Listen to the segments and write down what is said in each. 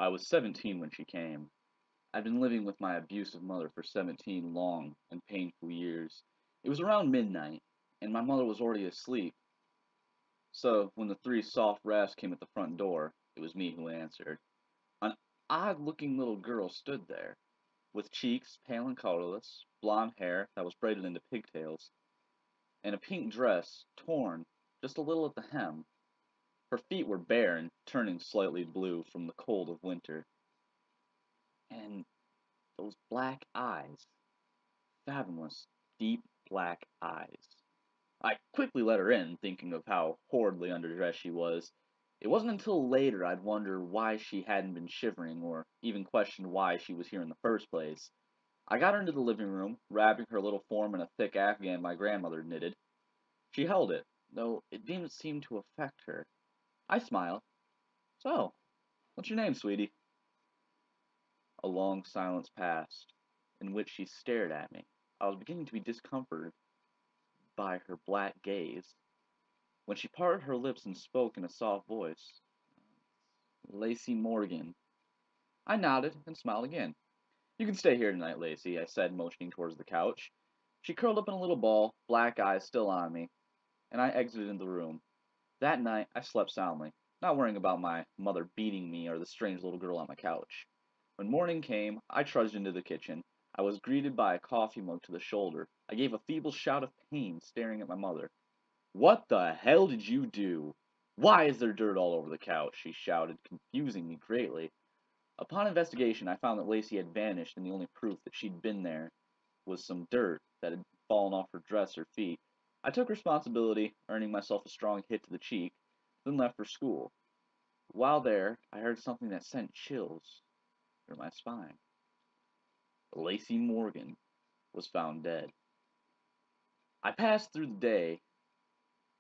I was 17 when she came. I'd been living with my abusive mother for 17 long and painful years. It was around midnight, and my mother was already asleep. So, when the three soft raps came at the front door, it was me who answered. An odd looking little girl stood there, with cheeks pale and colorless, blonde hair that was braided into pigtails, and a pink dress torn just a little at the hem. Her feet were bare and turning slightly blue from the cold of winter. And those black eyes, fathomless, deep black eyes. I quickly let her in, thinking of how horridly underdressed she was. It wasn't until later I'd wonder why she hadn't been shivering, or even questioned why she was here in the first place. I got her into the living room, wrapping her little form in a thick afghan my grandmother knitted. She held it, though it didn't seem to affect her. I smiled. So, what's your name, sweetie? A long silence passed, in which she stared at me. I was beginning to be discomforted by her black gaze, when she parted her lips and spoke in a soft voice. Lacey Morgan. I nodded and smiled again. You can stay here tonight, Lacey, I said, motioning towards the couch. She curled up in a little ball, black eyes still on me, and I exited the room. That night, I slept soundly, not worrying about my mother beating me or the strange little girl on my couch. When morning came, I trudged into the kitchen. I was greeted by a coffee mug to the shoulder. I gave a feeble shout of pain, staring at my mother. What the hell did you do? Why is there dirt all over the couch? She shouted, confusing me greatly. Upon investigation, I found that Lacey had vanished, and the only proof that she'd been there was some dirt that had fallen off her dress or feet. I took responsibility, earning myself a strong hit to the cheek, then left for school. While there, I heard something that sent chills through my spine. Lacey Morgan was found dead. I passed through the day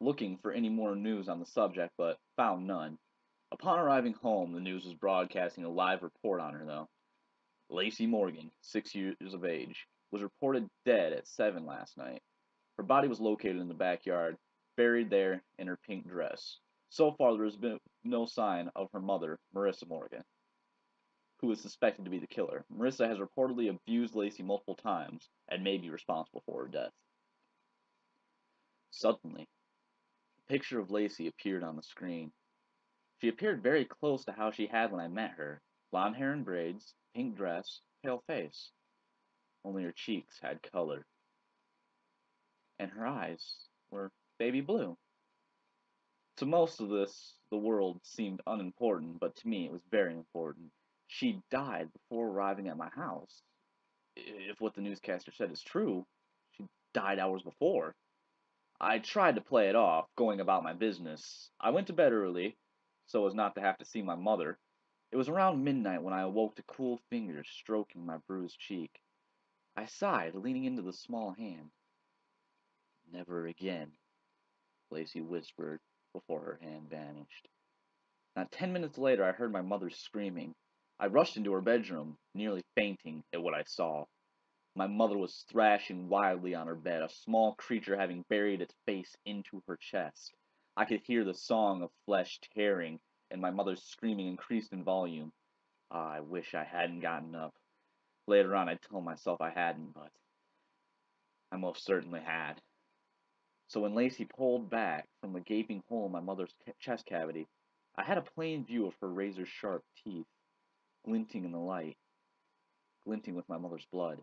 looking for any more news on the subject, but found none. Upon arriving home, the news was broadcasting a live report on her, though. Lacey Morgan, 6 years of age, was reported dead at 7 last night. Her body was located in the backyard, buried there in her pink dress. So far, there has been no sign of her mother, Marissa Morgan, who is suspected to be the killer. Marissa has reportedly abused Lacey multiple times and may be responsible for her death. Suddenly, a picture of Lacey appeared on the screen. She appeared very close to how she had when I met her. Blonde hair and braids, pink dress, pale face. Only her cheeks had color. And her eyes were baby blue. To most of this, the world seemed unimportant, but to me it was very important. She died before arriving at my house. If what the newscaster said is true, she died hours before. I tried to play it off, going about my business. I went to bed early, so as not to have to see my mother. It was around midnight when I awoke to cool fingers stroking my bruised cheek. I sighed, leaning into the small hand. Never again, Lacey whispered before her hand vanished. Not 10 minutes later, I heard my mother screaming. I rushed into her bedroom, nearly fainting at what I saw. My mother was thrashing wildly on her bed, a small creature having buried its face into her chest. I could hear the song of flesh tearing, and my mother's screaming increased in volume. Ah, I wish I hadn't gotten up. Later on, I'd tell myself I hadn't, but I most certainly had. So when Lacey pulled back from the gaping hole in my mother's chest cavity, I had a plain view of her razor sharp teeth, glinting in the light, glinting with my mother's blood.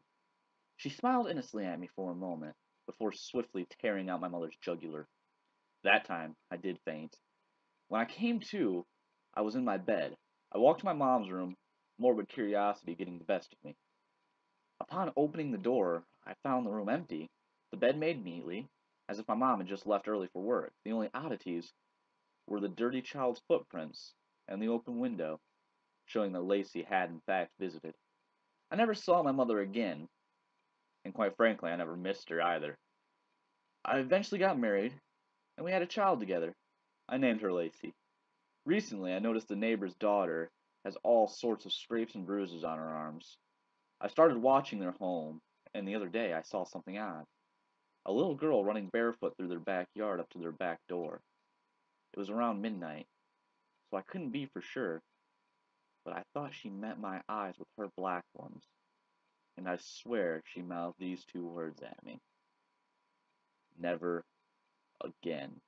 She smiled innocently at me for a moment, before swiftly tearing out my mother's jugular. That time, I did faint. When I came to, I was in my bed. I walked to my mom's room, morbid curiosity getting the best of me. Upon opening the door, I found the room empty, the bed made neatly, as if my mom had just left early for work. The only oddities were the dirty child's footprints and the open window, showing that Lacey had in fact visited. I never saw my mother again, and quite frankly, I never missed her either. I eventually got married, and we had a child together. I named her Lacey. Recently, I noticed the neighbor's daughter has all sorts of scrapes and bruises on her arms. I started watching their home, and the other day I saw something odd. A little girl running barefoot through their backyard up to their back door. It was around midnight, so I couldn't be for sure, but I thought she met my eyes with her black ones, and I swear she mouthed these two words at me: never again.